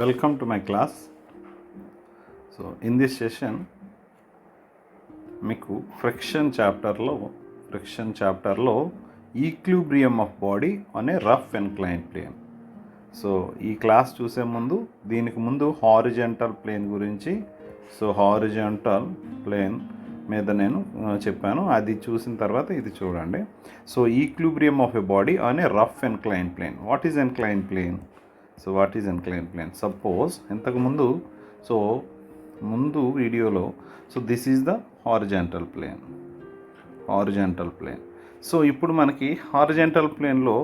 Welcome to my class. So in this session మీకు friction చాప్టర్లో equilibrium of body on a rough inclined plane. So ఈ class చూసే ముందు దీనికి ముందు హారిజంటల్ ప్లేన్ గురించి, సో హారిజంటల్ ప్లేన్ మీద నేను చెప్పాను, అది చూసిన తర్వాత ఇది చూడండి. So equilibrium of a body on a rough inclined plane. What is inclined plane? So what is inclined plane? Suppose ఇంతకుముందు ముందు వీడియోలో this is the horizontal plane. So ఇప్పుడు మనకి హారిజంటల్ ప్లేన్లో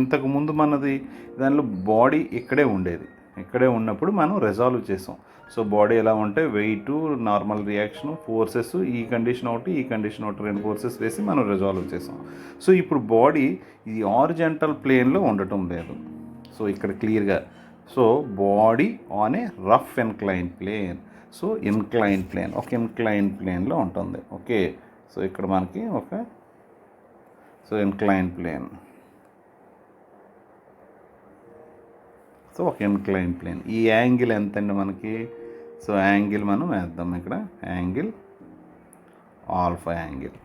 ఇంతకుముందు మనది దానిలో బాడీ ఇక్కడే ఉన్నప్పుడు మనం రిజాల్వ్ చేసాం. సో బాడీ ఎలా ఉంటే వెయిట్, నార్మల్ రియాక్షన్, ఫోర్సెస్, ఈ కండిషన్ ఒకటి 2 ఫోర్సెస్ వేసి మనం రిజాల్వ్ చేసాం. సో ఇప్పుడు బాడీ ఈ హారిజంటల్ ప్లేన్లో ఉండటం లేదు. సో ఇక్కడ క్లియర్గా body on a rough incline plane. So incline ప్లేన్లో ఉంటుంది. ఓకే, సో ఇక్కడ మనకి ఇన్క్లైన్ ప్లేన్. సో ఒక ఇన్క్లైన్ ప్లేన్. ఈ యాంగిల్ ఎంత అండి మనకి? సో యాంగిల్ మనం వేద్దాం ఇక్కడ, యాంగిల్ ఆల్ఫా యాంగిల్.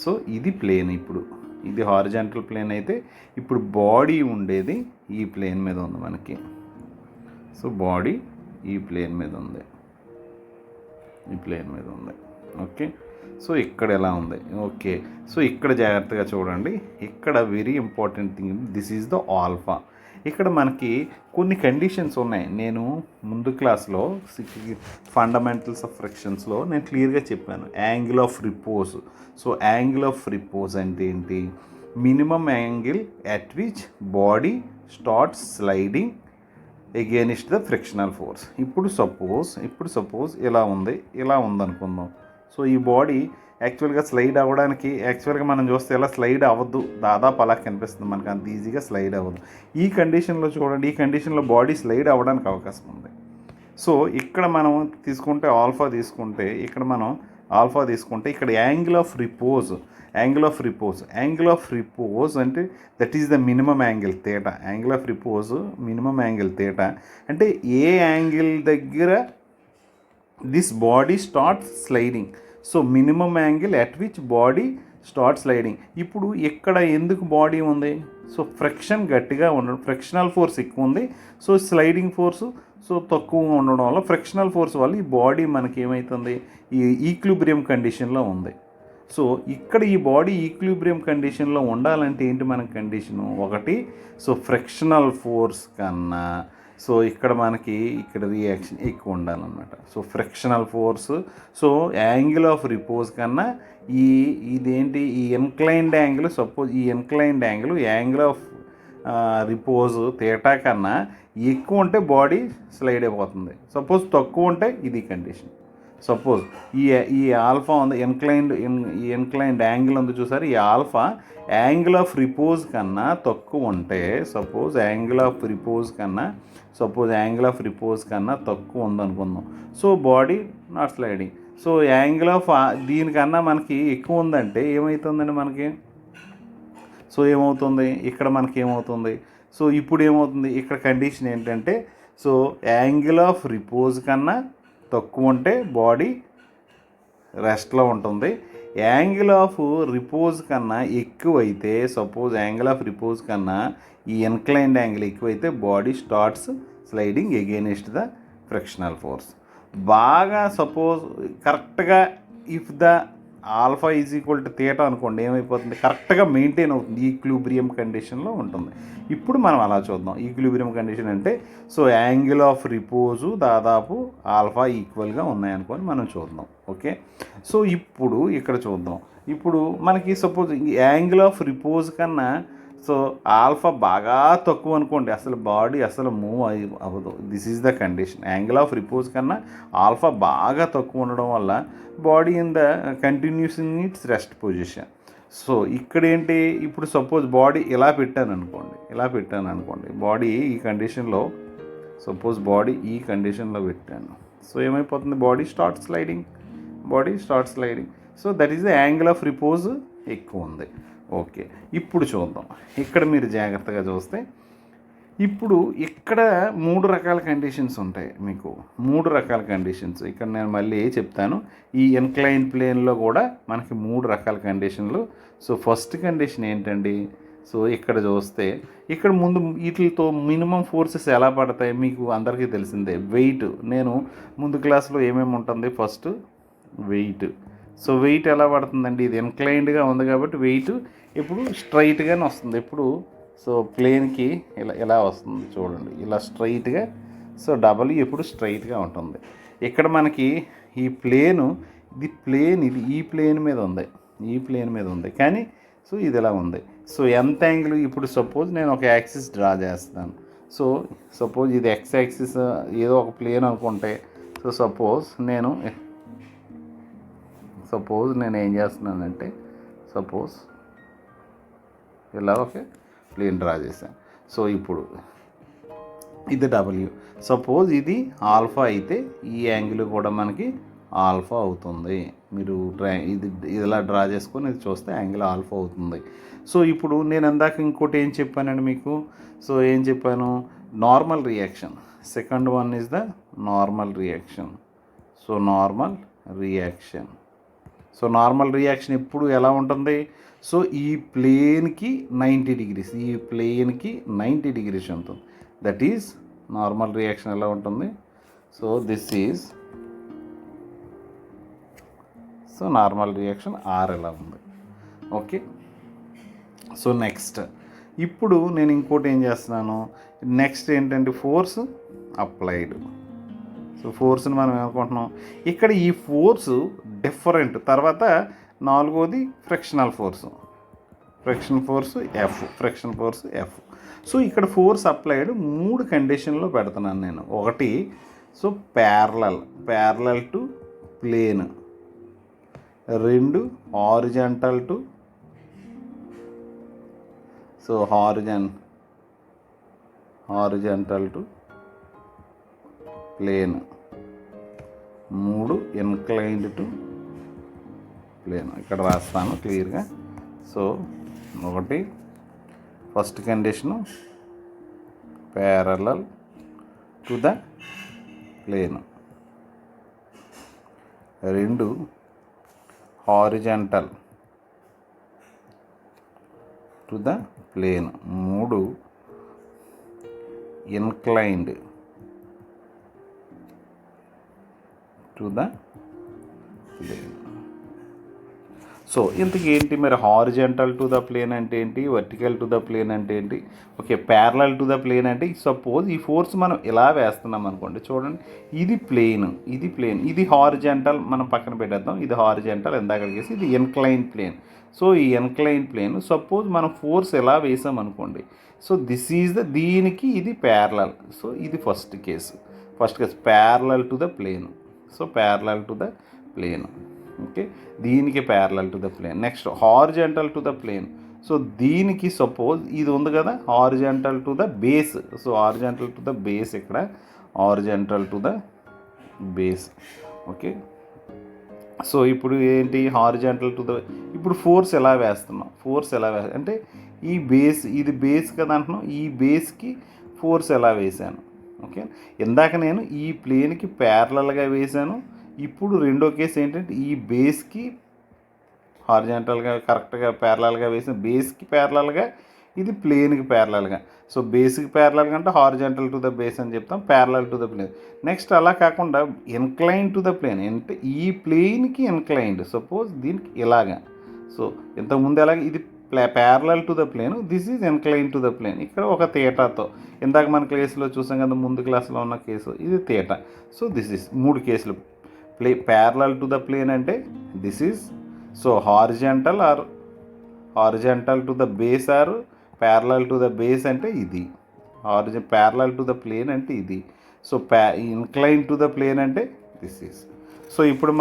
సో ఇది ప్లేన్. ఇప్పుడు ఇది హారిజంటల్ ప్లేన్ అయితే ఇప్పుడు బాడీ ఉండేది ఈ ప్లేన్ మీద ఉంది మనకి. సో బాడీ ఈ ప్లేన్ మీద ఉంది. ఓకే, సో ఇక్కడ ఎలా ఉంది? ఓకే, సో ఇక్కడ జాగ్రత్తగా చూడండి. ఇక్కడ very important thing, this is the alpha. ఇక్కడ మనకి కొన్ని కండిషన్స్ ఉన్నాయి. నేను ముందు క్లాస్లో ఫండమెంటల్స్ ఆఫ్ ఫ్రిక్షన్స్లో నేను క్లియర్గా చెప్పాను angle of repose. So angle of repose అంటే ఏంటి? Minimum angle at which body starts sliding against the frictional force. ఇప్పుడు సపోజ్ ఇలా ఉందనుకుందాం. సో ఈ బాడీ యాక్చువల్గా స్లైడ్ అవ్వడానికి మనం చూస్తే ఎలా స్లైడ్ అవ్వద్దు, దాదాపు అలా కనిపిస్తుంది మనకు, అంత ఈజీగా స్లైడ్ అవ్వదు. ఈ కండిషన్లో చూడండి, ఈ కండిషన్లో బాడీ స్లైడ్ అవ్వడానికి అవకాశం ఉంది. సో ఇక్కడ మనం ఆల్ఫా తీసుకుంటే ఇక్కడ యాంగిల్ ఆఫ్ రిపోజ్ అంటే that is the minimum angle theta. Angle of repose minimum angle theta అంటే ఏ యాంగిల్ దగ్గర this body starts sliding. So minimum angle at which body start sliding. ఇప్పుడు ఇక్కడ ఎందుకు బాడీ ఉంది? సో ఫ్రిక్షన్ గట్టిగా ఉండడం, frictional force ఎక్కువ ఉంది. సో స్లైడింగ్ ఫోర్సు తక్కువగా ఉండడం వల్ల, ఫ్రిక్షనల్ ఫోర్స్ వల్ల ఈ బాడీ మనకి ఏమవుతుంది? ఈ ఈక్విలిబ్రియం కండిషన్లో ఉంది. సో ఇక్కడ ఈ బాడీ ఈక్విలిబ్రియం కండిషన్లో ఉండాలంటే ఏంటి మన కండిషను? ఒకటి, సో ఫ్రిక్షనల్ ఫోర్స్ కన్నా ఇక్కడ రియాక్షన్ ఎక్కువ ఉండాలన్నమాట. So frictional force, so angle of repose కన్నా ఇదేంటి ఈ ఇన్క్లైన్డ్ యాంగిల్, సపోజ్ ఈ inclined angle of repose theta కన్నా ఎక్కువ ఉంటే బాడీ స్లైడ్ అయిపోతుంది. సపోజ్ తక్కువ ఉంటే ఇది కండిషన్. సపోజ్ ఈ ఆల్ఫా ఉంది, ఇన్క్లైన్డ్ యాంగిల్ ఉంది చూసారు, ఈ ఆల్ఫా యాంగిల్ ఆఫ్ రిపోజ్ కన్నా తక్కువ ఉంటే, సపోజ్ యాంగిల్ ఆఫ్ రిపోజ్ కన్నా తక్కువ ఉందనుకుందాం. So body not sliding. So angle of దీనికన్నా మనకి ఎక్కువ ఉందంటే ఏమవుతుందండి మనకి? సో ఏమవుతుంది ఇక్కడ మనకి ఏమవుతుంది? సో ఇప్పుడు ఏమవుతుంది? ఇక్కడ కండిషన్ ఏంటంటే, సో యాంగిల్ ఆఫ్ రిపోజ్ కన్నా తక్కువ ఉంటే బాడీ రెస్ట్లో ఉంటుంది. యాంగిల్ ఆఫ్ రిపోజ్ కన్నా ఎక్కువైతే, సపోజ్ యాంగిల్ ఆఫ్ రిపోజ్ కన్నా ఈ ఇన్క్లైన్డ్ యాంగిల్ ఎక్కువైతే body starts sliding against the frictional force. బాగా సపోజ్ కరెక్ట్గా if the alpha is equal to theta అనుకోండి, ఏమైపోతుంది? కరెక్ట్గా మెయింటైన్ అవుతుంది, ఈక్విలిబ్రియం కండిషన్లో ఉంటుంది. ఇప్పుడు మనం అలా చూద్దాం. ఈక్విలిబ్రియం కండిషన్ అంటే సో యాంగిల్ ఆఫ్ రిపోజు దాదాపు ఆల్ఫా ఈక్వల్గా ఉన్నాయనుకొని మనం చూద్దాం. ఓకే, సో ఇప్పుడు ఇక్కడ చూద్దాం. ఇప్పుడు మనకి సపోజ్ యాంగిల్ ఆఫ్ రిపోజ్ కన్నా సో ఆల్ఫా బాగా తక్కువ అనుకోండి, అసలు బాడీ మూవ్ అవ్వదు. This is the condition. Angle of repose కన్నా ఆల్ఫా బాగా తక్కువ ఉండడం వల్ల body in the continuous in it's rest position. So ఇక్కడ ఏంటి? ఇప్పుడు సపోజ్ బాడీ ఇలా పెట్టాను అనుకోండి, బాడీ ఈ కండిషన్లో, సపోజ్ బాడీ ఈ కండిషన్లో పెట్టాను. సో ఏమైపోతుంది? Body start sliding. So that is the angle of repose ఎక్కువ ఉంది. ఓకే, ఇప్పుడు చూద్దాం. ఇక్కడ మీరు జాగ్రత్తగా చూస్తే ఇప్పుడు ఇక్కడ 3 రకాల కండిషన్స్ ఉంటాయి మీకు. 3 రకాల కండిషన్స్ ఇక్కడ నేను మళ్ళీ చెప్తాను. ఈ ఇన్క్లైన్ ప్లేన్లో కూడా మనకి 3 రకాల కండిషన్లు. సో ఫస్ట్ కండిషన్ ఏంటండి, సో ఇక్కడ చూస్తే ఇక్కడ ముందు వీటితో మినిమం ఫోర్సెస్ ఎలా పడతాయి మీకు అందరికీ తెలిసిందే. వెయిట్, నేను ముందు క్లాస్లో ఏమేమి ఉంటుంది, ఫస్ట్ వెయిట్. సో వెయిట్ ఎలా పడుతుందండి, ఇది ఇన్క్లైన్డ్గా ఉంది కాబట్టి వెయిట్ ఇప్పుడు స్ట్రైట్గానే వస్తుంది. ఇప్పుడు సో ప్లేన్కి ఇలా వస్తుంది చూడండి, ఇలా స్ట్రైట్గా. సో డబల్ ఎప్పుడు స్ట్రైట్గా ఉంటుంది. ఇక్కడ మనకి ఈ ప్లేను, ఇది ఈ ప్లేన్ మీద ఉంది, ఈ ప్లేన్ మీద ఉంది, కానీ సో ఇది ఇలా ఉంది. సో ఎంత యాంగిల్, ఇప్పుడు సపోజ్ నేను ఒక యాక్సిస్ డ్రా చేస్తాను. సో సపోజ్ ఇది ఎక్స్ యాక్సిస్ ఏదో ఒక ప్లేన్ అనుకుంటే, సో సపోజ్ నేను ఏం చేస్తున్నానంటే, సపోజ్ ఇలా ఒక ప్లేన్ డ్రా చేశాను. సో ఇప్పుడు ఇది డబ్ల్యూ, సపోజ్ ఇది ఆల్ఫా అయితే ఈ యాంగిల్ కూడా మనకి ఆల్ఫా అవుతుంది. మీరు ఇది ఇలా డ్రా చేసుకొని ఇది చూస్తే యాంగిల్ ఆల్ఫా అవుతుంది. సో ఇప్పుడు నేను ఇందాక ఇంకోటి ఏం చెప్పానండి మీకు, సో ఏం చెప్పాను, normal reaction. Second one is the normal reaction. So normal reaction ఎప్పుడు ఎలా ఉంటుంది, సో ఈ ప్లేన్కి 90 డిగ్రీస్, ఈ ప్లేన్కి 90 డిగ్రీస్ ఉంటుంది. దట్ ఈజ్ నార్మల్ రియాక్షన్ ఎలా ఉంటుంది. So this is, so normal reaction R ఎలా ఉంది. ఓకే, సో నెక్స్ట్ ఇప్పుడు నేను ఇంకోటి ఏం చేస్తున్నాను, నెక్స్ట్ ఏంటంటే ఫోర్స్ అప్లైడ్. సో ఫోర్స్ని మనం ఏమనుకుంటున్నాం, ఇక్కడ ఈ ఫోర్సు డిఫరెంట్. తర్వాత నాలుగోది ఫ్రిక్షనల్ ఫోర్స్ ఎఫ్. సో ఇక్కడ ఫోర్స్ అప్లైడ్ 3 కండిషన్లో పెడుతున్నాను నేను. ఒకటి, so parallel to plane. 2 horizontal to, so horizontal to plane. 3 inclined to plane. ఇక్కడ రాస్తాను క్లియర్గా. సో ఒకటి first condition parallel to the plane. 2 horizontal to the plane. 3 inclined to the plane. So ఇంతకీ ఏంటి మరి, హారిజాంటల్ టు ద ప్లేన్ అంటే ఏంటి, vertical to the plane అంటే ఏంటి, okay parallel to the plane అంటే సపోజ్ ఈ ఫోర్స్ మనం ఇలా వేస్తున్నాం అనుకోండి, చూడండి ఇది ప్లేన్, ఇది హారిజాంటల్, మనం పక్కన పెట్టేద్దాం, ఇది హారిజాంటల్ ఎందాకడికేసి ఇది ఇన్క్లైన్ ప్లేన్. సో ఈ ఇన్క్లైన్ ప్లేన్ సపోజ్ మనం ఫోర్స్ ఎలా వేసాం అనుకోండి, సో దిస్ ఈజ్ దీనికి ఇది ప్యారలల్. సో ఇది first case parallel to the plane. So parallel to the plane, okay, దీనికి parallel to the plane. Next horizontal to the plane. So దీనికి suppose ఇది ఉంది కదా horizontal to the base. So horizontal to the base, ఇక్కడ horizontal to the base. Okay, so ఇప్పుడు ఏంటి horizontal to the, ఇప్పుడు force ఎలా వేస్తున్నాం, అంటే ఈ బేస్, ఇది బేస్ కదా అంటున్నాం, ఈ బేస్కి ఫోర్స్ ఎలా వేసాను. ఓకే, ఇందాక నేను ఈ ప్లేన్కి ప్యారలల్గా వేసాను. ఇప్పుడు రెండో కేసు ఏంటంటే ఈ బేస్కి హారిజాంటల్గా కరెక్ట్గా ప్యారలల్గా వేసిన, బేస్కి ప్యారలల్గా, ఇది ప్లేన్కి ప్యారలల్గా. సో బేస్కి ప్యారలల్గా అంటే హారిజాంటల్ టు ద బేస్ అని చెప్తాం, parallel to the plane. Next అలా కాకుండా ఇన్క్లైన్ టు ద ప్లేన్ అంటే ఈ ప్లేన్కి ఇన్క్లైన్డ్, సపోజ్ దీనికి ఇలాగా. సో ఇంతకుముందు ఎలాగ ఇది parallel to the plane, this is incline to the plane. ఇక్కడ ఒక థీటాతో, ఇందాక మన కేసులో చూసాం కదా ముందు క్లాస్లో ఉన్న కేసు, ఇది థీటా. సో దిస్ ఈజ్ 3 కేసులు. ప్యారలల్ టు ద ప్లేన్ అంటే this is, so horizontal to the base or parallel to the base అంటే ఇది, ప్యారలల్ టు ద ప్లేన్ అంటే ఇది. So incline to the plane అంటే దిస్ ఈజ్. సో ఇప్పుడు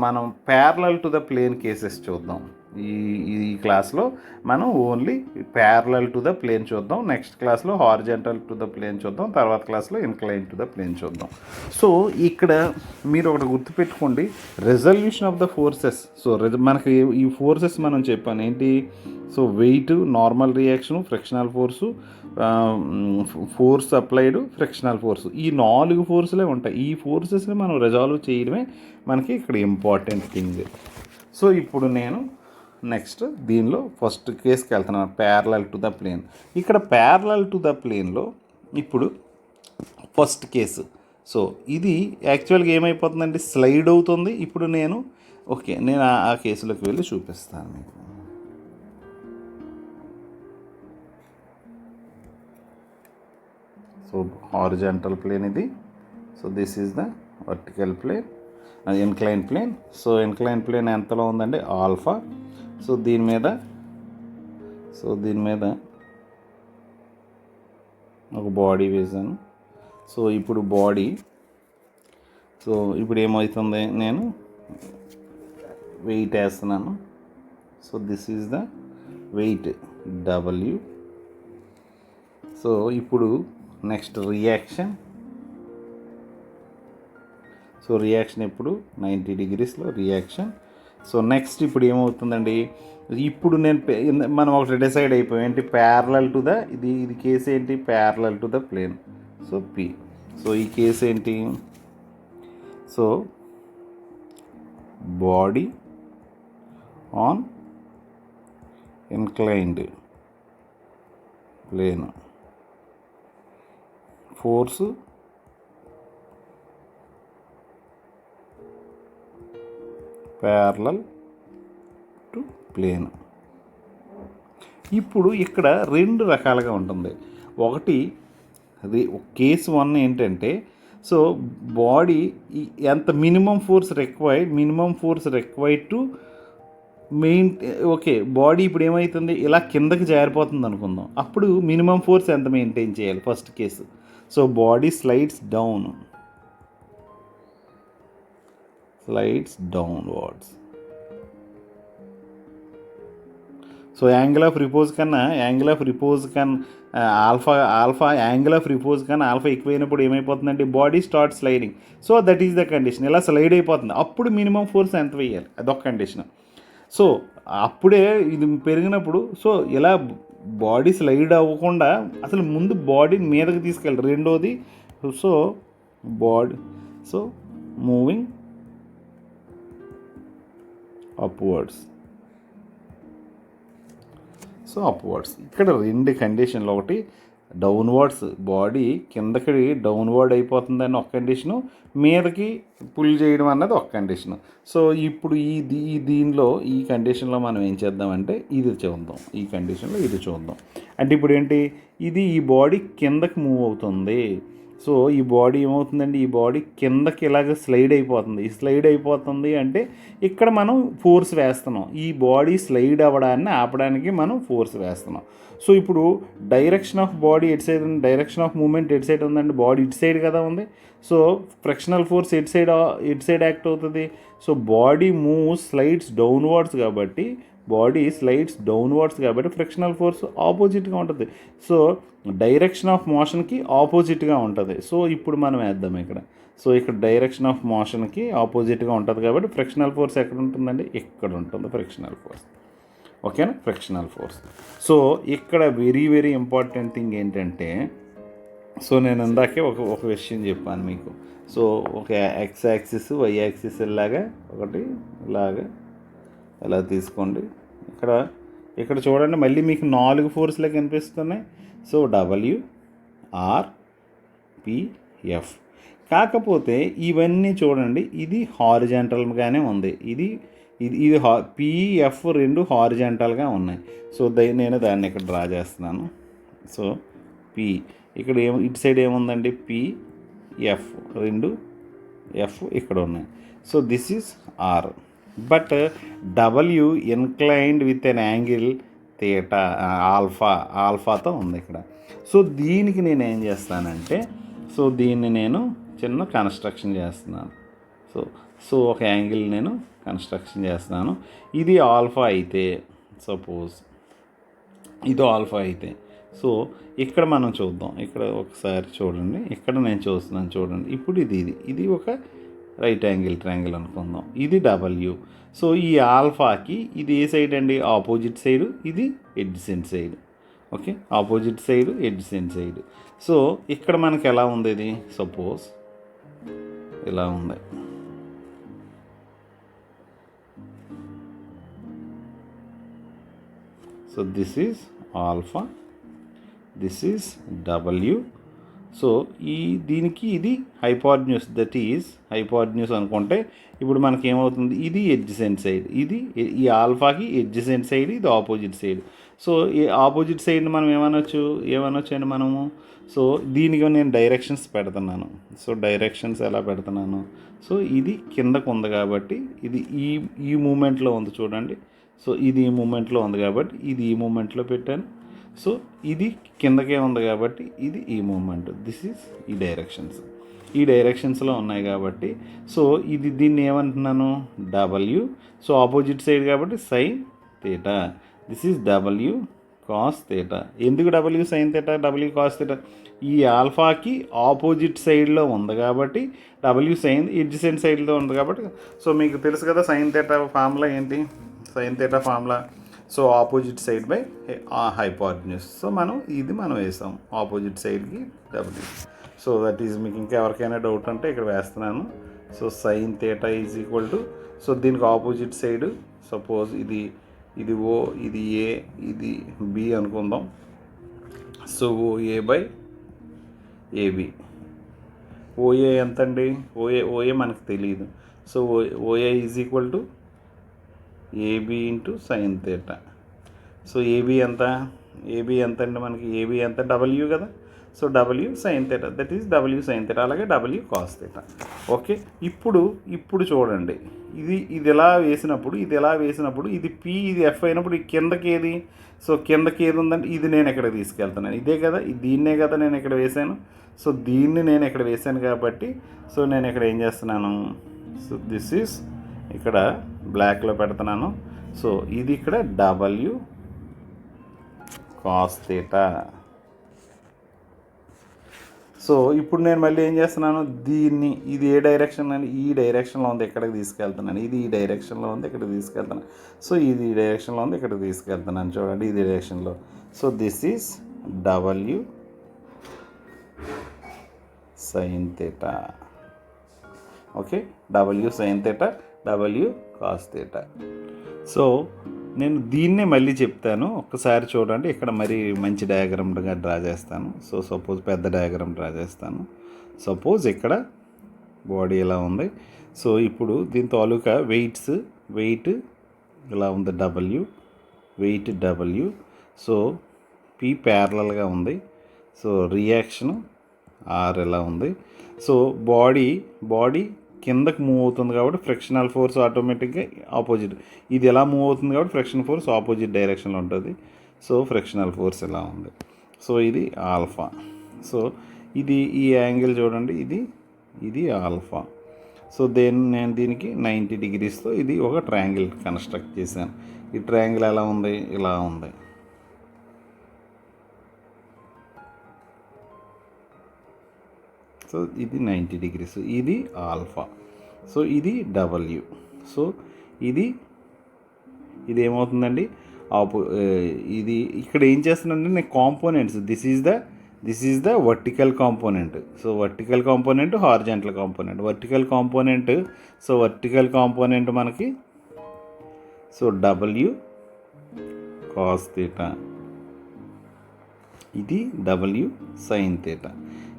మనం parallel to the plane cases చూద్దాం. ఈ ఈ క్లాస్లో మనం only parallel to the plane చూద్దాం, నెక్స్ట్ క్లాస్లో హారిజంటల్ టు ద ప్లేన్ చూద్దాం, తర్వాత క్లాస్లో ఇన్క్లైన్ టు ద ప్లేన్ చూద్దాం. సో ఇక్కడ మీరు ఒకటి గుర్తుపెట్టుకోండి, resolution of the forces. So మనకి ఈ ఫోర్సెస్ మనం చెప్పాను ఏంటి, so weight, normal reaction, frictional force, force applied, frictional force, ఈ 4 ఫోర్సులే ఉంటాయి. ఈ ఫోర్సెస్ని మనం రిజాల్వ్ చేయడమే మనకి ఇక్కడ ఇంపార్టెంట్ థింగ్. సో ఇప్పుడు నేను నెక్స్ట్ దీనిలో ఫస్ట్ కేసుకి వెళ్తున్నాను, ప్యారలల్ టు ద ప్లేన్. ఇక్కడ ప్యారలల్ టు ద ప్లేన్లో ఇప్పుడు ఫస్ట్ కేసు. సో ఇది యాక్చువల్గా ఏమైపోతుందంటే స్లైడ్ అవుతుంది. ఇప్పుడు నేను ఆ కేసులోకి వెళ్ళి చూపిస్తాను మీకు. సో హారిజాంటల్ ప్లేన్ ఇది. So this is the vertical plane, incline plane. So incline plane ఎంతలో ఉందండి, ఆల్ఫా. సో దీని మీద ఒక బాడీ వేసాను. సో ఇప్పుడు ఏమవుతుంది, నేను వెయిట్ వేస్తున్నాను. So this is the weight W. So ఇప్పుడు నెక్స్ట్ రియాక్షన్. సో రియాక్షన్ ఇప్పుడు 90 డిగ్రీస్లో రియాక్షన్. సో నెక్స్ట్ ఇప్పుడు ఏమవుతుందండి, ఇప్పుడు మనం ఒకటి డిసైడ్ అయిపోయాం ఏంటి, ప్యారలల్ టు ద ఇది కేసు ఏంటి, parallel to the plane. So P. So ఈ కేసు ఏంటి, so body on inclined plane, force parallel to plane. ఇప్పుడు ఇక్కడ 2 రకాలుగా ఉంటుంది. ఒకటి కేసు 1 ఏంటంటే, సో బాడీ ఎంత minimum force required to body ఇప్పుడు ఏమవుతుంది, ఇలా కిందకి జారిపోతుంది అనుకుందాం. అప్పుడు మినిమం ఫోర్స్ ఎంత మెయింటైన్ చేయాలి, first case. So body slides downwards. So angle of repose కన్నా ఆల్ఫా ఎక్కువైనప్పుడు ఏమైపోతుందంటే body start sliding. So that is the condition, ఇలా స్లైడ్ అయిపోతుంది. అప్పుడు మినిమం ఫోర్స్ ఎంత వేయాలి, అదొక కండిషన్. సో అప్పుడే ఇది పెరిగినప్పుడు, సో ఇలా బాడీ స్లైడ్ అవ్వకుండా అసలు ముందు బాడీని మీదకి తీసుకెళ్ళి, రెండోది సో మూవింగ్ అప్వర్డ్స్. ఇక్కడ 2 కండిషన్లు, ఒకటి డౌన్వర్డ్స్, బాడీ కిందకి డౌన్వర్డ్ అయిపోతుందని ఒక కండిషను, మీదకి పుల్ చేయడం అన్నది ఒక కండిషను. సో ఇప్పుడు దీనిలో ఈ కండిషన్లో మనం ఏం చేద్దామంటే ఇది చూద్దాం. అంటే ఇప్పుడు ఏంటి, ఈ బాడీ కిందకి మూవ్ అవుతుంది. సో ఈ బాడీ ఏమవుతుందండి, ఈ బాడీ కిందకి ఇలాగ స్లైడ్ అయిపోతుంది అంటే ఇక్కడ మనం ఫోర్స్ వేస్తున్నాం. ఈ బాడీ స్లైడ్ అవ్వడాన్ని ఆపడానికి మనం ఫోర్స్ వేస్తున్నాం. సో ఇప్పుడు డైరెక్షన్ ఆఫ్ బాడీ ఎటు సైడ్ ఉంది, డైరెక్షన్ ఆఫ్ మూమెంట్ ఎటు సైడ్ ఉందండి, బాడీ ఇటు సైడ్ కదా ఉంది. సో ఫ్రిక్షనల్ ఫోర్స్ ఎటు సైడ్ యాక్ట్ అవుతుంది. సో బాడీ స్లైడ్స్ డౌన్వర్డ్స్ కాబట్టి ఫ్రిక్షనల్ ఫోర్స్ ఆపోజిట్గా ఉంటుంది. సో డైరెక్షన్ ఆఫ్ మోషన్కి ఆపోజిట్గా ఉంటుంది. సో ఇప్పుడు మనం వేద్దాం ఇక్కడ. సో ఇక్కడ డైరెక్షన్ ఆఫ్ మోషన్కి ఆపోజిట్గా ఉంటుంది కాబట్టి ఫ్రిక్షనల్ ఫోర్స్ ఎక్కడ ఉంటుందండి, ఇక్కడ ఉంటుంది ఫ్రిక్షనల్ ఫోర్స్. ఓకేనా, ఫ్రిక్షనల్ ఫోర్స్. సో ఇక్కడ వెరీ వెరీ ఇంపార్టెంట్ థింగ్ ఏంటంటే, సో నేను ఇందాకే ఒక విషయం చెప్పాను మీకు. సో ఒక ఎక్స్ యాక్సిస్, వై యాక్సిస్ ఇలాగా ఒకటి ఇలా తీసుకోండి. ఇక్కడ చూడండి, మళ్ళీ మీకు 4 ఫోర్స్లే కనిపిస్తున్నాయి. So WRPF. కాకపోతే ఇవన్నీ చూడండి, ఇది హారిజాంటల్గానే ఉంది, ఇది PF 2 హారిజాంటల్గా ఉన్నాయి. సో నేను దాన్ని ఇక్కడ డ్రా చేస్తున్నాను. సో ఇక్కడ ఇటు సైడ్ ఏముందండి, PF 2 F ఇక్కడ ఉన్నాయి. So this is R. But W inclined with an angle theta, ఆల్ఫాతో ఉంది ఇక్కడ. సో దీనికి నేను ఏం చేస్తానంటే, సో దీన్ని నేను చిన్న కన్స్ట్రక్షన్ చేస్తున్నాను. సో సో ఒక యాంగిల్ నేను కన్స్ట్రక్షన్ చేస్తున్నాను. ఇది ఆల్ఫా అయితే, సపోజ్ ఇది ఆల్ఫా అయితే, సో ఇక్కడ మనం చూద్దాం. ఇక్కడ ఒకసారి చూడండి, ఇక్కడ నేను చూస్తున్నాను చూడండి. ఇప్పుడు ఇది ఒక రైట్ యాంగిల్ ట్రయాంగిల్ అనుకుందాం. ఇది డబ్ల్యూ. సో ఈ ఆల్ఫాకి ఇది ఏ సైడ్ అండి? Opposite side. ఇది adjacent side. Okay, opposite side, adjacent side. So ఇక్కడ మనకి ఎలా ఉంది? ఇది సపోజ్ ఇలా ఉంది. So this is alpha, this is W. So దీనికి ఇది హైపోటెన్యూస్, దట్ ఈజ్ హైపోటెన్యూస్ అనుకుంటే ఇప్పుడు మనకి ఏమవుతుంది? ఇది ఎడ్జసెంట్ సైడ్, ఇది ఈ ఆల్ఫాకి ఎడ్జసెంట్ సైడ్, ఇది ఆపోజిట్ సైడ్. సో ఈ ఆపోజిట్ సైడ్ని మనం ఏమనొచ్చు అండి మనము? సో దీనికి నేను డైరెక్షన్స్ పెడుతున్నాను. సో డైరెక్షన్స్ ఎలా పెడుతున్నాను? సో ఇది కిందకు ఉంది కాబట్టి ఇది ఈ మూమెంట్లో ఉంది చూడండి. సో ఇది ఈ మూమెంట్లో ఉంది కాబట్టి ఇది ఈ మూమెంట్లో పెట్టాను. సో ఇది కిందకే ఉంది కాబట్టి ఇది ఈ మూమెంట్. దిస్ ఈజ్ ఈ డైరెక్షన్స్లో ఉన్నాయి కాబట్టి సో దీన్ని ఏమంటున్నాను? డబ్ల్యూ. సో ఆపోజిట్ సైడ్ కాబట్టి sine theta. This is W cos theta. ఎందుకు W sine theta, W cos theta? ఈ ఆల్ఫాకి ఆపోజిట్ సైడ్లో ఉంది కాబట్టి డబ్ల్యూ సైన్ ఎడ్జసెంట్ సైడ్లో ఉంది కాబట్టి. సో మీకు తెలుసు కదా సైన్ థీటా ఫార్ములా ఏంటి? Sine theta formula so opposite side by hypotenuse. So మనం వేసాం ఆపోజిట్ సైడ్కి డబ్ల్యూ. సో దట్ ఈజ్ మీకు ఇంకా ఎవరికైనా డౌట్ అంటే ఇక్కడ వేస్తున్నాను. So sine theta is equal to, so దీనికి ఆపోజిట్ సైడ్ సపోజ్ ఇది ఓ, ఇది ఏ, ఇది బి అనుకుందాం. So OA by AB. OA ఎంత అండి? ఓఏ మనకు తెలియదు. So OA is equal to AB into sine theta. So AB ఎంత అండి మనకి? ఏబి ఎంత? డబ్ల్యూ కదా. So W sine theta, that is W sine theta, అలాగే డబ్ల్యూ కాస్ థీటా. ఓకే, ఇప్పుడు చూడండి, ఇది ఎలా వేసినప్పుడు ఇది పి, ఇది ఎఫ్ అయినప్పుడు ఈ కిందకి ఏది? సో కిందకి ఏది ఉందంటే ఇది నేను ఎక్కడ తీసుకెళ్తున్నాను, ఇదే కదా, దీన్నే కదా నేను ఇక్కడ వేసాను. సో దీన్ని నేను ఇక్కడ వేసాను కాబట్టి సో నేను ఇక్కడ ఏం చేస్తున్నాను? సో దిస్ ఈస్ ఇక్కడ బ్లాక్లో పెడుతున్నాను. సో ఇది ఇక్కడ డబ్ల్యూ కాస్ థీటా. సో ఇప్పుడు నేను మళ్ళీ ఏం చేస్తున్నాను? దీన్ని, ఇది ఏ డైరెక్షన్ అని? ఈ డైరెక్షన్లో ఉంది, ఎక్కడికి తీసుకెళ్తున్నాను. ఇది ఈ డైరెక్షన్లో ఉంది, ఇక్కడికి తీసుకెళ్తున్నాను. సో ఇది ఈ డైరెక్షన్లో ఉంది, ఇక్కడికి తీసుకెళ్తున్నాను చూడండి, ఇది డైరెక్షన్లో. So this is W sine theta. Okay, W sine theta, W cos theta. So నేను దీన్నే మళ్ళీ చెప్తాను, ఒక్కసారి చూడండి. ఇక్కడ మరి మంచి డయాగ్రామ్గా డ్రా చేస్తాను. సో సపోజ్ పెద్ద డయాగ్రామ్ డ్రా చేస్తాను. సపోజ్ ఇక్కడ బాడీ ఇలా ఉంది. సో ఇప్పుడు దీని తాలూకా వెయిట్ ఇలా ఉంది, వెయిట్ డబ్ల్యూ. సో పి ప్యారలల్గా ఉంది. సో రియాక్షన్ ఆర్ ఎలా ఉంది. సో బాడీ కిందకి మూవ్ అవుతుంది కాబట్టి ఫ్రిక్షనల్ ఫోర్స్ ఆటోమేటిక్గా ఆపోజిట్, ఇది ఎలా మూవ్ అవుతుంది కాబట్టి ఫ్రిక్షన్ ఫోర్స్ ఆపోజిట్ డైరెక్షన్లో ఉంటుంది. సో ఫ్రిక్షనల్ ఫోర్స్ ఎలా ఉంది. సో ఇది ఆల్ఫా. సో ఈ యాంగిల్ చూడండి, ఇది ఆల్ఫా. సో నేను దీనికి 90 degreesతో ఇది ఒక ట్రయాంగిల్ కన్స్ట్రక్ట్ చేశాను. ఈ ట్రయాంగిల్ ఎలా ఉంది? ఇలా ఉంది. సో ఇది 90 degrees, ఇది ఆల్ఫా. సో ఇది డబ్ల్యూ. సో ఇది ఏమవుతుందండి? ఇది ఇక్కడ ఏం చేస్తున్నానంటే నేను components, this is the vertical component. So vertical component, horizontal component. Vertical component మనకి సో డబ్ల్యూ కాస్ థీటా, ఇది డబ్ల్యూ సైన్ థీటా.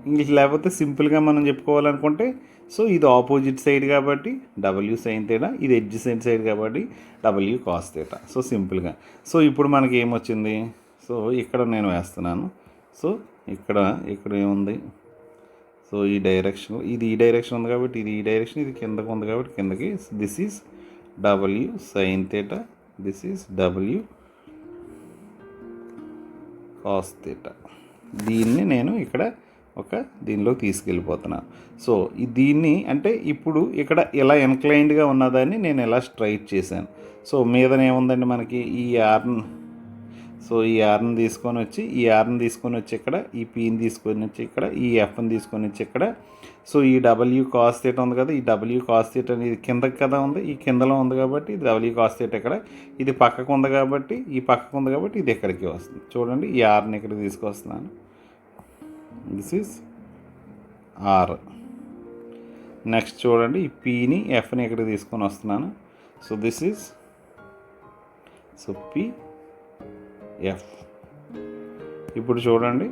ఇంగ్లీష్ లేకపోతే సింపుల్గా మనం చెప్పుకోవాలనుకుంటే సో ఇది ఆపోజిట్ సైడ్ కాబట్టి డబ్ల్యూ సైన్ థీటా, ఇది ఎడ్జసెంట్ సైడ్ కాబట్టి డబ్ల్యూ కాస్ థీటా. సో సింపుల్గా. సో ఇప్పుడు మనకి ఏమొచ్చింది? సో ఇక్కడ నేను వేస్తున్నాను. సో ఇక్కడ ఏముంది? సో ఈ డైరెక్షన్, ఇది ఈ డైరెక్షన్ ఉంది కాబట్టి ఇది ఈ డైరెక్షన్, ఇది కిందకు ఉంది కాబట్టి కిందకి. This is W sine theta, this is W cos theta. దీన్ని నేను ఇక్కడ ఒక దీనిలోకి తీసుకెళ్ళిపోతున్నాను. సో దీన్ని అంటే ఇప్పుడు ఇక్కడ ఇలా ఇన్క్లైన్డ్గా ఉన్నదాన్ని నేను ఇలా స్ట్రైట్ చేశాను. సో మీదన ఏముందండి మనకి ఈ ఆర్న్, సో ఈ ఆర్ని తీసుకొని వచ్చి ఇక్కడ ఈ పీని తీసుకొని వచ్చి ఇక్కడ ఈ ఎఫ్ని తీసుకొని వచ్చి ఇక్కడ, సో ఈ డబ్ల్యూ కాస్ థీటా ఉంది కదా, ఈ డబ్ల్యూ కాస్ థీటా అనేది కిందకి కదా ఉంది, ఈ కిందలో ఉంది కాబట్టి ఇది డబ్ల్యూ కాస్ థీటా ఇక్కడ, ఇది పక్కకు ఉంది కాబట్టి ఇది ఇక్కడికి వస్తుంది. చూడండి ఈ ఆర్ని ఇక్కడికి తీసుకొస్తున్నాను. This is are. నెక్స్ట్ చూడండి ఈ పీని ఎఫ్ని ఇక్కడికి తీసుకొని వస్తున్నాను. So this is so P F. ఇప్పుడు చూడండి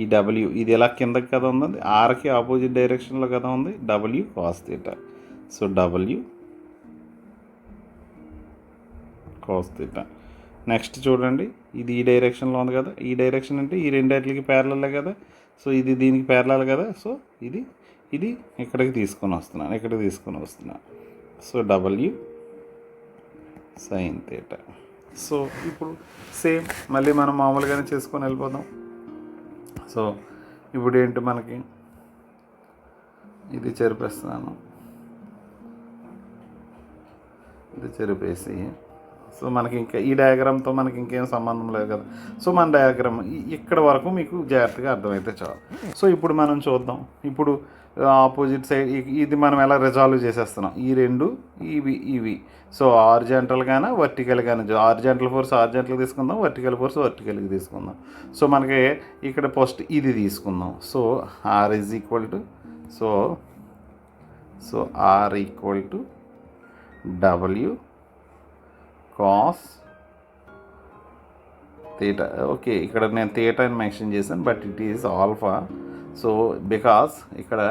ఈ డబ్ల్యూ ఇది ఎలా కిందకి కదా ఉంది, ఆర్కి ఆపోజిట్ డైరెక్షన్లో కదా ఉంది, W cos theta. So W cos theta. Next చూడండి ఇది ఈ డైరెక్షన్లో ఉంది కదా, ఈ డైరెక్షన్ అంటే ఈ రెండింటికి ప్యారలల్ కదా, సో ఇది దీనికి ప్యారలల్ కదా, సో ఇది ఇక్కడికి తీసుకొని వస్తున్నాను. So W sine theta. So ఇప్పుడు సేమ్ మళ్ళీ మనం మామూలుగానే చేసుకొని వెళ్ళిపోదాం. సో ఇప్పుడు ఏంటి మనకి ఇది చెరిపేస్తున్నాను, ఇది చెరిపేసి, సో మనకి ఇంకా ఈ డయాగ్రామ్తో మనకి ఇంకేం సంబంధం లేదు కదా. సో మన డయాగ్రామ్ ఇక్కడ వరకు మీకు జాగ్రత్తగా అర్థమైతే చాలు. సో ఇప్పుడు మనం చూద్దాం. ఇప్పుడు ఆపోజిట్ సైడ్ ఇది మనం ఎలా రిజాల్వ్ చేసేస్తున్నాం, ఈ రెండు ఇవి సో హారిజాంటల్గానా వర్టికల్గానా, హారిజాంటల్ ఫోర్స్ హారిజాంటల్కి తీసుకుందాం, వర్టికల్ ఫోర్స్ వర్టికల్కి తీసుకుందాం. సో మనకి ఇక్కడ ఫస్ట్ ఇది తీసుకుందాం. So R is equal to so R equal to W cos theta. Okay ఇక్కడ నేను థీటా అని మెన్షన్ చేశాను, but it is alpha. So because ఇక్కడ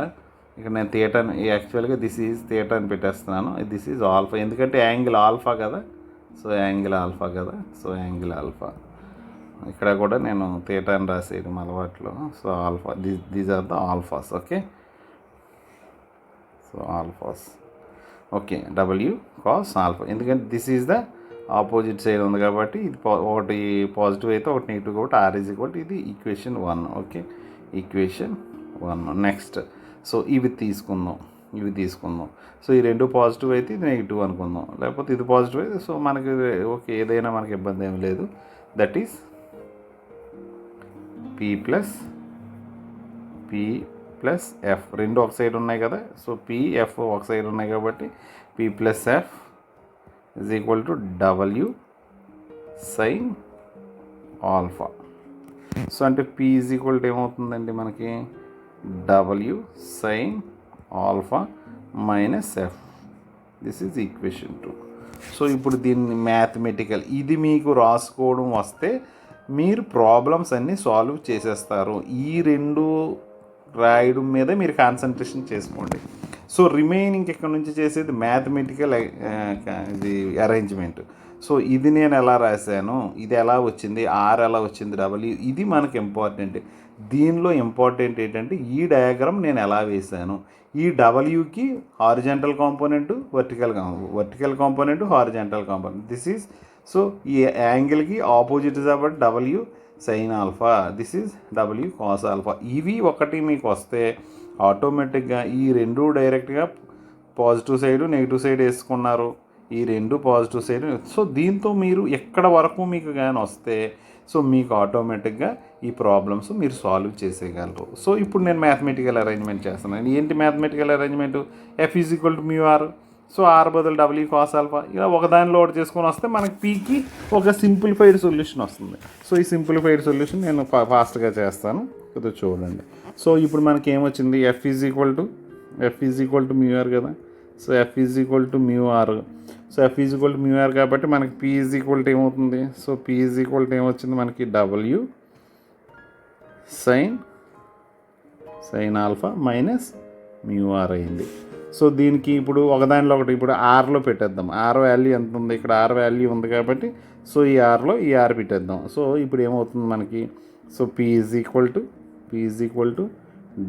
నేను థీటాని యాక్చువల్గా దిస్ ఈజ్ థీటా అని పెట్టేస్తున్నాను, దిస్ ఈజ్ ఆల్ఫా, ఎందుకంటే యాంగిల్ ఆల్ఫా కదా. సో యాంగిల్ ఆల్ఫా ఇక్కడ కూడా నేను థీటా అని రాసేయడం అలవాట్లో. So alpha, these are the alphas. Okay so alphas. Okay W cos alpha, ఎందుకంటే this is the opposite side ఉంది కాబట్టి ఇది ఒకటి పాజిటివ్ అయితే ఒకటి నెగిటివ్ కాబట్టి ఆర్ ఈజ్ ఈక్వల్ టు ఇది equation 1. Okay equation 1. Next so ఇవి తీసుకుందాం. సో ఈ రెండు పాజిటివ్ అయితే ఇది నెగిటివ్ అనుకుందాం, లేకపోతే ఇది పాజిటివ్ అయితే సో మనకి ఓకే ఏదైనా మనకి ఇబ్బంది ఏమి లేదు. That is P plus F రెండు ఒక సైడ్ ఉన్నాయి కదా. సో పిఎఫ్ ఒక సైడ్ ఉన్నాయి కాబట్టి P plus F is equal to W sine alpha. So అంటే పి ఈజ్ ఈక్వల్ టు ఏమవుతుందండి మనకి W sine alpha minus F. This is equation 2. So ఇప్పుడు దీన్ని మ్యాథమెటికల్ ఇది మీకు రాసుకోవడం వస్తే మీరు ప్రాబ్లమ్స్ అన్నీ సాల్వ్ చేసేస్తారు. ఈ రెండు రాయడం మీద మీరు కాన్సన్ట్రేషన్ చేసుకోండి. సో రిమైనింగ్ ఇక్కడ నుంచి చేసేది మ్యాథమెటికల్ ఇది అరేంజ్మెంట్. సో ఇది నేను ఎలా రాశాను, ఇది ఎలా వచ్చింది, ఆర్ ఎలా వచ్చింది, డబ్ల్యూ, ఇది మనకు ఇంపార్టెంట్. దీనిలో ఇంపార్టెంట్ ఏంటంటే ఈ డయాగ్రామ్ నేను ఎలా వేశాను, ఈ డబ్ల్యూకి horizontal component, vertical component, horizontal component. This is so ఈ యాంగిల్కి ఆపోజిట్ కాబట్టి W sine alpha, this is W cos alpha. ఇవి ఒకటి మీకు వస్తే ఆటోమేటిక్గా ఈ రెండు డైరెక్ట్గా పాజిటివ్ సైడ్ నెగిటివ్ సైడ్ వేసుకున్నారు, ఈ రెండు పాజిటివ్ సైడ్. సో దీంతో మీరు ఎక్కడ వరకు మీకు కానీ వస్తే సో మీకు ఆటోమేటిక్గా ఈ ప్రాబ్లమ్స్ మీరు సాల్వ్ చేసేయగలరు. సో ఇప్పుడు నేను మ్యాథమెటికల్ అరేంజ్మెంట్ చేస్తున్నాను. ఏంటి mathematical arrangement, F is equal to mu R. So R బదులు డబ్ల్యూ కాస్ ఆల్ఫా ఇలా ఒకదానిలో ఒకటి చేసుకొని వస్తే మనకి పీకి ఒక సింప్లిఫైడ్ సొల్యూషన్ వస్తుంది. సో ఈ సింప్లిఫైడ్ సొల్యూషన్ నేను ఫాస్ట్గా చేస్తాను, కొద్దిగా చూడండి. సో ఇప్పుడు మనకి ఏమొచ్చింది, F is equal to mu R కదా. So F is equal to mu R. So F is equal to mu R కాబట్టి మనకి పీ ఈజ్ ఈక్వల్ టు ఏమవుతుంది, so P is equal to ఏమొచ్చింది మనకి W sine alpha minus mu R అయింది. So దీనికి ఇప్పుడు ఒకదానిలో ఒకటి ఇప్పుడు ఆర్లో పెట్టేద్దాం. ఆర్ వాల్యూ ఎంత ఉంది, ఇక్కడ ఆర్ వాల్యూ ఉంది కాబట్టి సో ఈ ఆర్లో ఈ ఆర్ పెట్టేద్దాం. సో ఇప్పుడు ఏమవుతుంది మనకి, so P is equal to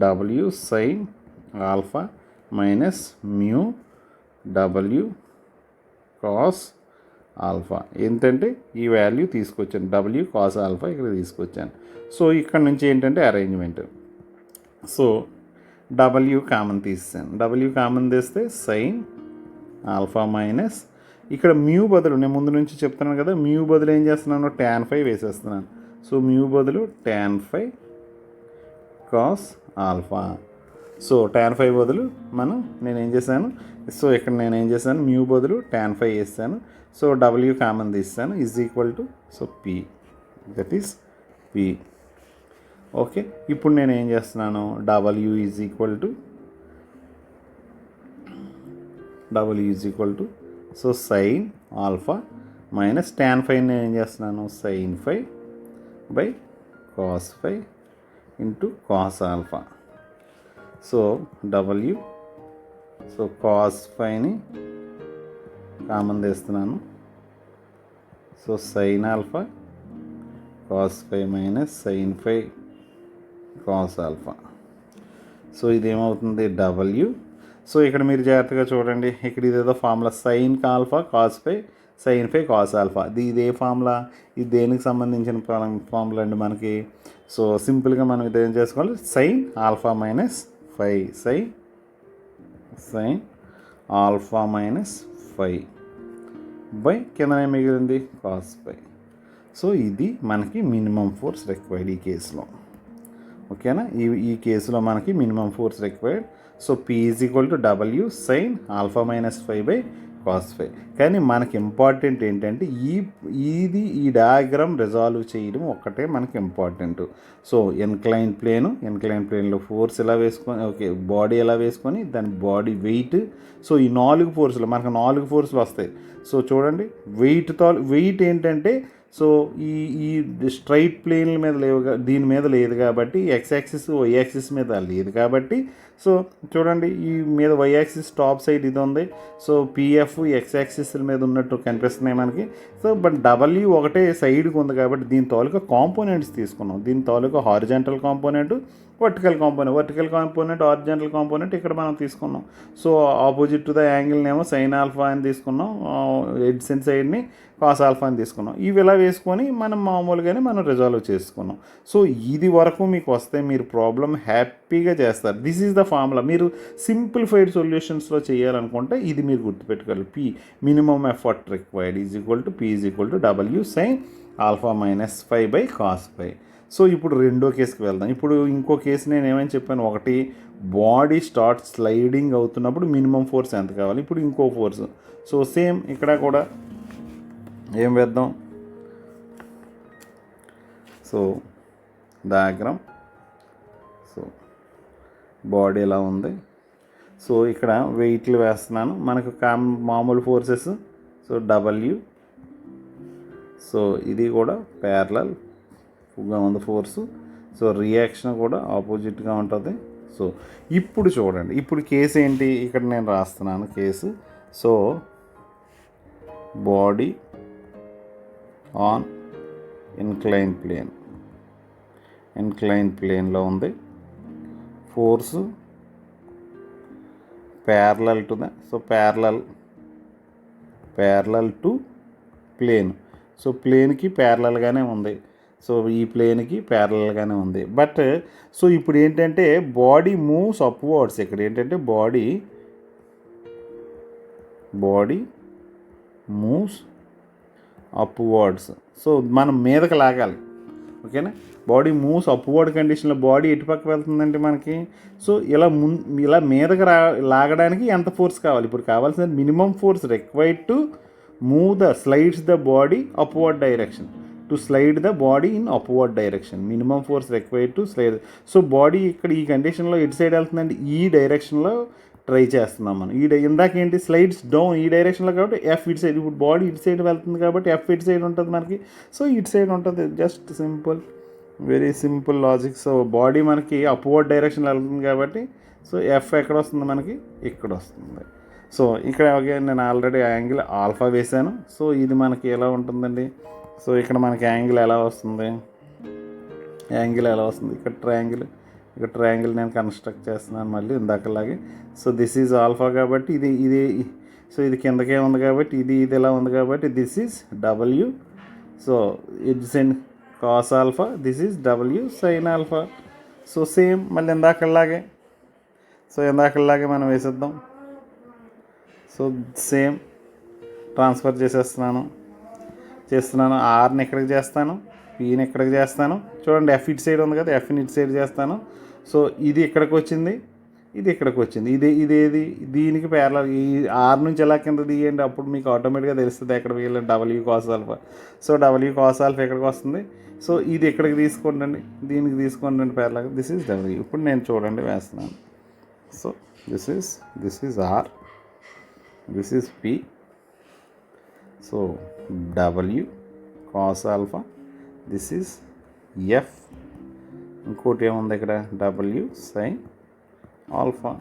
W sine alpha minus mu W cos alpha. ఏంటంటే ఈ వాల్యూ తీసుకొచ్చాను, డబ్ల్యూ కాస్ ఆల్ఫా ఇక్కడ తీసుకొచ్చాను. సో ఇక్కడ నుంచి ఏంటంటే అరేంజ్మెంట్. సో డబ్ల్యూ కామన్ తీసాను, డబ్ల్యూ కామన్ తీస్తే సైన్ ఆల్ఫా మైనస్ ఇక్కడ మ్యూ బదులు నేను ముందు నుంచి చెప్తున్నాను కదా, మ్యూ బదులు ఏం చేస్తున్నాను, ట్యాన్ ఫై వేసేస్తున్నాను. సో మ్యూ బదులు ట్యాన్ ఫై కాస్ ఆల్ఫా. సో ట్యాన్ ఫై బదులు నేనేం చేశాను, సో ఇక్కడ నేనేం చేశాను, మ్యూ బదులు ట్యాన్ ఫై వేస్తాను. సో డబ్ల్యూ కామన్ తీస్తాను is equal to so P, that is P. Okay, ఇప్పుడు నేను ఏం చేస్తున్నాను, W is equal to so sine alpha minus tan phi నేను ఏం చేస్తున్నాను, sine phi by cos phi into cos alpha. So W so cos ఫైని common తీస్తున్నాను. So sine alpha cos phi minus sine phi cos alpha. So ఇదేమవుతుంది W. So ఇక్కడ మీరు జాగ్రత్తగా చూడండి, ఇక్కడ ఇదేదో formula sign alpha cos phi sine phi cos alpha. ఇదే ఫార్ములా, ఇది దేనికి సంబంధించిన ఫార్ములా అండి మనకి. సో సింపుల్గా మనం ఇదేం చేసుకోవాలి, sine alpha minus phi, sine alpha minus phi by కిందనే మిగిలింది కాస్ ఫై. సో ఇది మనకి మినిమం ఫోర్స్ రిక్వైర్డ్ ఈ కేసులో. ఓకేనా, ఈ కేసులో మనకి minimum force required. So P is equal to W sine alpha minus phi by cos phi. కానీ మనకి ఇంపార్టెంట్ ఏంటంటే ఈ డయాగ్రామ్ రిజాల్వ్ చేయడం ఒక్కటే మనకి ఇంపార్టెంట్. సో ఇన్క్లైన్ ప్లేన్లో ఫోర్స్ ఎలా వేసుకొని, ఓకే, బాడీ ఎలా వేసుకొని దాని బాడీ వెయిట్. సో ఈ 4 ఫోర్సులు మనకు 4 ఫోర్సులు వస్తాయి. సో చూడండి, వెయిట్ ఏంటంటే సో ఈ స్ట్రైట్ ప్లేన్ల మీద లేవు, దీని మీద లేదు కాబట్టి ఎక్స్ యాక్సిస్ వై యాక్సిస్ మీద లేదు కాబట్టి. సో చూడండి, ఈ మీద వై యాక్సిస్ టాప్ సైడ్ ఇది ఉంది. సో పిఎఫ్ ఎక్స్ యాక్సిస్ మీద ఉన్నట్టు కనిపిస్తున్నాయి మనకి. సో బట్ డబ్ల్యూ ఒకటే సైడ్కి ఉంది కాబట్టి దీని తాలూకా కాంపోనెంట్స్ తీసుకున్నాం. దీని తాలూకా horizontal component, vertical component, horizontal component ఇక్కడ మనం తీసుకున్నాం. సో ఆపోజిట్ టు ద యాంగిల్నేమో సైన్ ఆల్ఫా అని తీసుకున్నాం, ఎడ్సెన్ సైడ్ని కాస్ ఆల్ఫా అని తీసుకున్నాం. ఇవి ఇలా వేసుకొని మనం మామూలుగానే మనం రిజాల్వ్ చేసుకున్నాం. సో ఇది వరకు మీకు వస్తే మీరు ప్రాబ్లం హ్యాపీగా చేస్తారు. This is the formula. మీరు సింప్లిఫైడ్ సొల్యూషన్స్లో చేయాలనుకుంటే ఇది మీరు గుర్తుపెట్టుకోవాలి. P minimum effort required is equal to P is equal to W sine alpha minus phi by cos phi. So ఇప్పుడు రెండో కేసుకి వెళ్దాం. ఇప్పుడు ఇంకో కేసు నేను ఏమని చెప్పాను, ఒకటి బాడీ స్టార్ట్ స్లైడింగ్ అవుతున్నప్పుడు మినిమం ఫోర్స్ ఎంత కావాలి. ఇప్పుడు ఇంకో ఫోర్స్. సో సేమ్ ఇక్కడ కూడా ఏం వేద్దాం, సో డయాగ్రామ్. సో బాడీ ఎలా ఉంది. సో ఇక్కడ వెయిట్లు వేస్తున్నాను, మనకు మామూలు ఫోర్సెస్. సో డబ్ల్యూ, సో ఇది కూడా ప్యారలల్గా ఉంది ఫోర్సు. సో రియాక్షన్ కూడా ఆపోజిట్గా ఉంటుంది. సో ఇప్పుడు చూడండి, ఇప్పుడు కేసు ఏంటి, ఇక్కడ నేను రాస్తున్నాను case. So body on incline ప్లేన్లో ఉంది, force parallel to the, so parallel to plane. So ప్లేన్కి ప్యారలల్గానే ఉంది. సో ఈ ప్లేన్కి ప్యారలల్గానే ఉంది. బట్ సో ఇప్పుడు ఏంటంటే బాడీ మూవ్స్ అప్వర్డ్స్. ఇక్కడ ఏంటంటే బాడీ మూవ్స్ అప్వర్డ్స్. సో మనం మీదకి లాగాలి. ఓకేనా, బాడీ మూవ్స్ అప్వర్డ్ కండిషన్లో బాడీ ఎటు పక్క వెళ్తుందంటే మనకి. సో ఇలా మీదకి లాగడానికి ఎంత ఫోర్స్ కావాలి. ఇప్పుడు కావాల్సిన minimum force required to slides the body upward direction. To slide the body in upward direction, minimum force required to slide. So body ఇక్కడ ఈ కండిషన్లో ఎటు సైడ్ వెళ్తుందంటే ఈ డైరెక్షన్లో ట్రై చేస్తున్నాం మనం. ఇందాక ఏంటి, స్లైడ్స్ డౌన్ ఈ డైరెక్షన్లో కాబట్టి ఎఫ్ ఇటు సైడ్. ఇప్పుడు బాడీ ఇటు సైడ్ వెళ్తుంది కాబట్టి ఎఫ్ ఇటు సైడ్ ఉంటుంది మనకి. సో ఇటు సైడ్ ఉంటుంది. Just simple, very simple logic. So body మనకి అప్వర్డ్ డైరెక్షన్లో వెళ్తుంది కాబట్టి సో ఎఫ్ ఎక్కడ వస్తుంది మనకి, ఇక్కడ వస్తుంది. సో ఇక్కడ నేను ఆల్రెడీ యాంగిల్ ఆల్ఫా వేశాను. సో ఇది మనకి ఎలా ఉంటుందండి. సో ఇక్కడ మనకి యాంగిల్ ఎలా వస్తుంది, ఇక్కడ ట్రయాంగిల్ నేను కన్స్ట్రక్ట్ చేస్తున్నాను మళ్ళీ ఇందాకలాగే. సో దిస్ ఈజ్ ఆల్ఫా కాబట్టి ఇది సో ఇది కిందకే ఉంది కాబట్టి ఇది ఎలా ఉంది కాబట్టి this is W. So adjacent cos alpha, this is W sine alpha. So same మళ్ళీ ఇందాకలాగే, సో ఇందాకలాగే మనం వేసేద్దాం. సో సేమ్ ట్రాన్స్ఫర్ చేస్తున్నాను. ఆర్ని ఇక్కడికి చేస్తాను, పీని ఇక్కడికి చేస్తాను. చూడండి ఎఫ్ ఇటు సైడ్ ఉంది కదా, ఎఫ్ని ఇటు సైడ్ చేస్తాను. సో ఇది ఇక్కడికి వచ్చింది, ఇది ఇక్కడికి వచ్చింది. ఇదేది దీనికి ప్యారలల్. ఈ ఆర్ నుంచి ఎలా కింద తీయండి, అప్పుడు మీకు ఆటోమేటిక్గా తెలుస్తుంది ఎక్కడ వీళ్ళు W cos alpha. So W cos alpha ఎక్కడికి వస్తుంది. సో ఇది ఎక్కడికి తీసుకోండి, దీనికి తీసుకోండి ప్యారలల్. This is W. ఇప్పుడు నేను చూడండి వేస్తున్నాను. So this is R, this is P. So W cos alpha, this is F. ఇంకోటి ఏముంది ఇక్కడ, W sine alpha.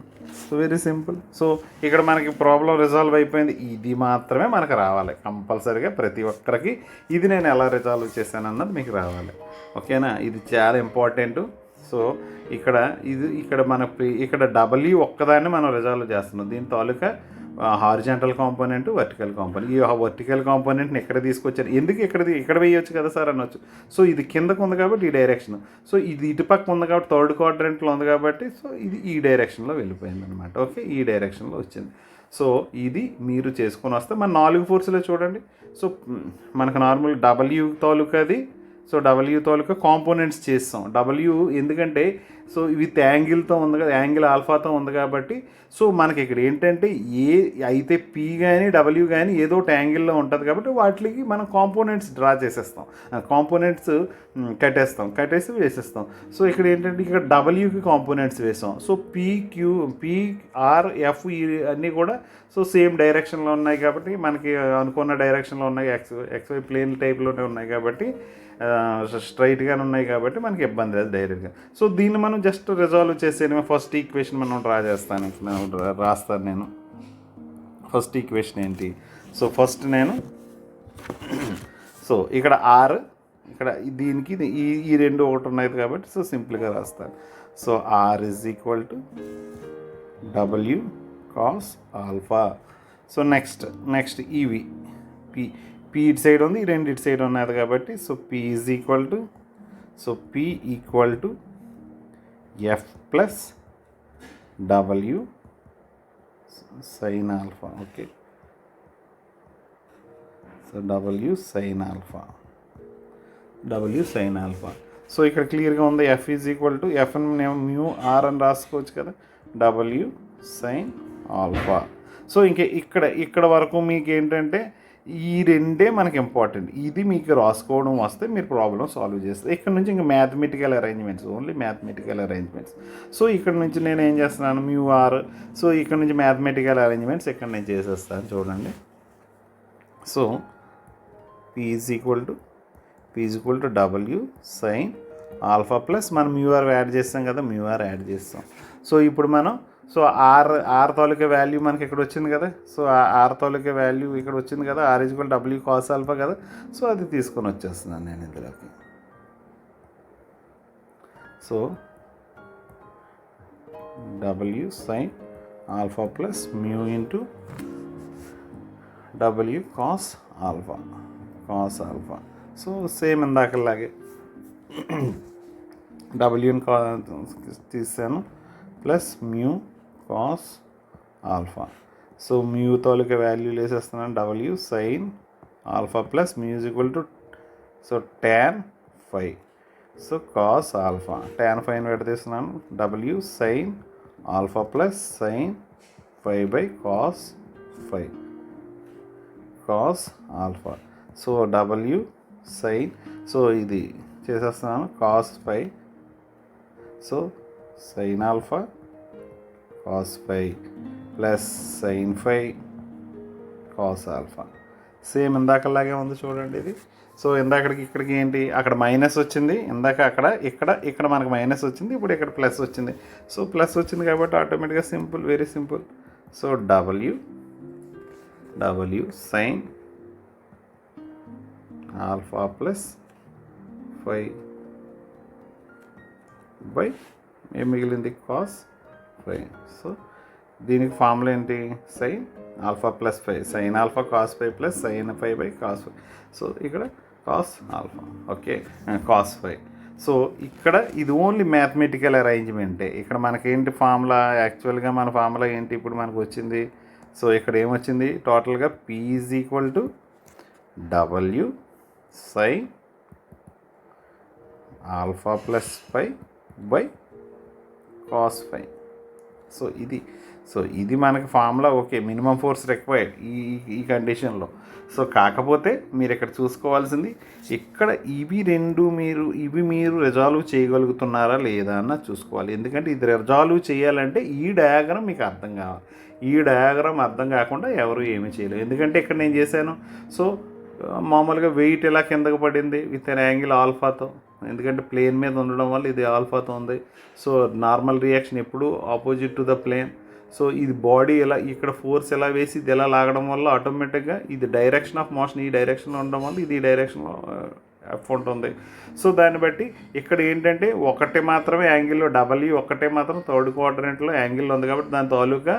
So very simple. So ఇక్కడ మనకి ప్రాబ్లం రిజాల్వ్ అయిపోయింది. ఇది మాత్రమే మనకు రావాలి కంపల్సరీగా, ప్రతి ఒక్కరికి ఇది నేను ఎలా రిజాల్వ్ చేశాను అన్నది మీకు రావాలి. ఓకేనా, ఇది చాలా ఇంపార్టెంట్. సో ఇక్కడ ఇక్కడ డబ్ల్యూ ఒక్కదాన్ని మనం రిజాల్వ్ చేస్తున్నాం. దీని తాలూకా హారిజాంటల్ కాంపోనెంట్, వర్టికల్ కాంపోనెంట్. ఈ వర్టికల్ కాంపోనెంట్ని ఎక్కడ తీసుకొచ్చారు, ఎందుకు ఇక్కడ వేయొచ్చు కదా సార్ అనొచ్చు. సో ఇది కిందకు ఉంది కాబట్టి ఈ డైరెక్షన్, సో ఇది ఇటుపక్క ఉంది కాబట్టి థర్డ్ క్వాడ్రంట్లో ఉంది కాబట్టి సో ఇది ఈ డైరెక్షన్లో వెళ్ళిపోయింది అనమాట. ఓకే, ఈ డైరెక్షన్లో వచ్చింది. సో ఇది మీరు చేసుకొని వస్తే మన 4 ఫోర్సులే చూడండి. సో మనకు నార్మల్ డబ్ల్యూ తాలూకాది, సో డబ్ల్యూ తాలూకా కాంపోనెంట్స్ చేస్తాం. డబ్ల్యూ ఎందుకంటే సో విత్ యాంగిల్తో ఉంది కదా, యాంగిల్ ఆల్ఫాతో ఉంది కాబట్టి సో మనకి ఇక్కడ ఏంటంటే అయితే పీ కానీ డబ్ల్యూ కానీ ఏదో ఒకటి యాంగిల్లో ఉంటుంది కాబట్టి వాటికి మనం కాంపోనెంట్స్ డ్రా చేసేస్తాం, కాంపోనెంట్స్ కట్టేసి వేసేస్తాం. సో ఇక్కడ ఏంటంటే ఇక్కడ డబ్ల్యూకి కాంపోనెంట్స్ వేసాం. సో పిఆర్ఎఫ్ అన్నీ కూడా సో సేమ్ డైరెక్షన్లో ఉన్నాయి కాబట్టి మనకి అనుకున్న డైరెక్షన్లో ఉన్నాయి, ఎక్స్వై ప్లేన్ టైప్లోనే ఉన్నాయి కాబట్టి స్ట్రైట్గానే ఉన్నాయి కాబట్టి మనకి ఇబ్బంది లేదు డైరెక్ట్గా. సో దీన్ని మనం జస్ట్ రిజాల్వ్ చేసేది. ఫస్ట్ ఈక్వేషన్ మనం డ్రా చేస్తాను, రాస్తాను నేను. ఫస్ట్ ఈక్వేషన్ ఏంటి, సో ఫస్ట్ నేను సో ఇక్కడ ఆర్, ఇక్కడ దీనికి ఈ రెండు ఒకటి ఉన్నాయి కాబట్టి సో సింపుల్గా రాస్తాను. So R is equal to W cos alpha. So next ఇవి పీ ఇటు సైడ్ ఉంది, ఈ రెండు ఇటు సైడ్ ఉన్నది కాబట్టి so P is equal to, so P equal to F plus W sine alpha. Okay, so W sine alpha. So ఇక్కడ క్లియర్గా ఉంది F is equal to, F నేను మ్యూ ఆర్ అని రాసుకోవచ్చు కదా, డబ్ల్యూ సైన్ ఆల్ఫా. సో ఇక్కడ వరకు మీకు ఏంటంటే ఈ రెండే మనకి ఇంపార్టెంట్. ఇది మీకు రాసుకోవడం వస్తే మీరు ప్రాబ్లం సాల్వ్ చేస్తారు. ఇక్కడ నుంచి ఇంకా mathematical arrangements, only mathematical arrangements. So ఇక్కడ నుంచి నేను ఏం చేస్తున్నాను, మ్యూ ఆర్. సో ఇక్కడ నుంచి మ్యాథమెటికల్ అరేంజ్మెంట్స్ ఇక్కడ నేను చేసేస్తాను చూడండి. So P is equal to W sine alpha plus మనం మ్యూ ఆర్ యాడ్ చేస్తాం కదా, మ్యూ ఆర్ యాడ్ చేస్తాం. సో ఇప్పుడు మనం సో ఆర్ తాలూకా వాల్యూ మనకి ఇక్కడ వచ్చింది కదా, సో ఆర్ తాలూకా వాల్యూ ఇక్కడ వచ్చింది కదా, R is equal W cos alpha కదా. సో అది తీసుకొని వచ్చేస్తున్నాను నేను ఇందులోకి. So W sine alpha plus mu into W cos alpha. So same ఇందాకలాగే డబ్ల్యూని తీసాను plus mu cos alpha. So mu తాలూకా వాల్యూలు వేసేస్తున్నాను, W sine alpha plus mu is equal to so tan phi. So cos alpha, tan phiని పెడితేస్తున్నాను, W sine alpha plus sine phi by cos alpha. So W sign, so ఇది చేసేస్తున్నాను cos phi. So sine alpha cos phi plus sine phi cos alpha. Same ఇందాకలాగే ఉంది చూడండి ఇది. So ఇక్కడికి ఏంటి, అక్కడ మైనస్ వచ్చింది, ఇక్కడ మనకు మైనస్ వచ్చింది, ఇప్పుడు ఇక్కడ ప్లస్ వచ్చింది. సో ప్లస్ వచ్చింది కాబట్టి ఆటోమేటిక్గా simple, very simple. So W sine alpha plus phi by ఏం మిగిలింది కాస్ phi. సో దీనికి ఫార్ములా ఏంటి, sine alpha plus phi, sine alpha cos phi plus sine phi by cos phi. So ఇక్కడ cos alpha, okay, cos phi. So ఇక్కడ ఇది only mathematical అరేంజ్మెంటే. ఇక్కడ మనకేంటి formula, యాక్చువల్గా మన ఫార్ములా ఏంటి ఇప్పుడు మనకు వచ్చింది. సో ఇక్కడ ఏమొచ్చింది టోటల్గా P is equal to W sine alpha plus phi by cos phi. So ఇది మనకి formula. Okay, minimum force required ఈ కండిషన్లో. సో కాకపోతే మీరు ఇక్కడ చూసుకోవాల్సింది ఇక్కడ ఇవి మీరు రిజాల్వ్ చేయగలుగుతున్నారా లేదా అన్న చూసుకోవాలి. ఎందుకంటే ఇది రిజాల్వ్ చేయాలంటే ఈ డయాగ్రామ్ మీకు అర్థం కావాలి. ఈ డయాగ్రామ్ అర్థం కాకుండా ఎవరు ఏమీ చేయలేరు. ఎందుకంటే ఇక్కడ నేను చేశాను. సో మామూలుగా వెయిట్ ఎలా కిందకు పడింది విత్ అన్ యాంగిల్ ఆల్ఫాతో, ఎందుకంటే ప్లేన్ మీద ఉండడం వల్ల ఇది ఆల్ఫాతో ఉంది. సో నార్మల్ రియాక్షన్ ఎప్పుడు opposite to the plane. So ఇది బాడీ ఎలా ఇక్కడ ఫోర్స్ ఎలా వేసి ఇది ఎలా లాగడం వల్ల ఆటోమేటిక్గా ఇది డైరెక్షన్ ఆఫ్ మోషన్ ఈ డైరెక్షన్లో ఉండడం వల్ల ఇది ఈ డైరెక్షన్లో ఎఫ్ ఉంటుంది. సో దాన్ని బట్టి ఇక్కడ ఏంటంటే ఒకటే మాత్రమే యాంగిల్లో ఒకటే మాత్రం థర్డ్ క్వాడ్రంట్లో యాంగిల్లో ఉంది కాబట్టి దాని తాలూకా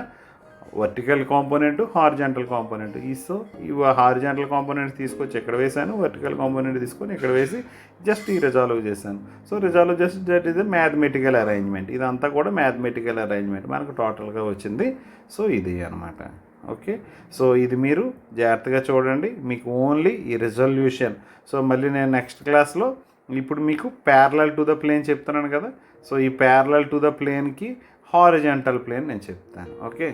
vertical component, horizontal component. So ఇవి హారిజాంటల్ కాంపోనెంట్ తీసుకొచ్చి ఇక్కడ వేసాను, వర్టికల్ కాంపోనెంట్ తీసుకొని ఇక్కడ వేసి జస్ట్ ఈ రిజాల్వ్ చేశాను. సో రిజాల్వ్ చేసి దట్ ఈజ్ మ్యాథమెటికల్ అరేంజ్మెంట్. ఇదంతా కూడా మ్యాథమెటికల్ అరేంజ్మెంట్ మనకు టోటల్గా వచ్చింది. సో ఇది అనమాట. ఓకే, సో ఇది మీరు జాగ్రత్తగా చూడండి, మీకు ఓన్లీ ఈ రిజల్యూషన్. సో మళ్ళీ నేను నెక్స్ట్ క్లాస్లో ఇప్పుడు మీకు ప్యారలల్ టు ద ప్లేన్ చెప్తున్నాను కదా. సో ఈ ప్యారలల్ టు ద ప్లేన్కి హారిజాంటల్ ప్లేన్ నేను చెప్తాను. ఓకే.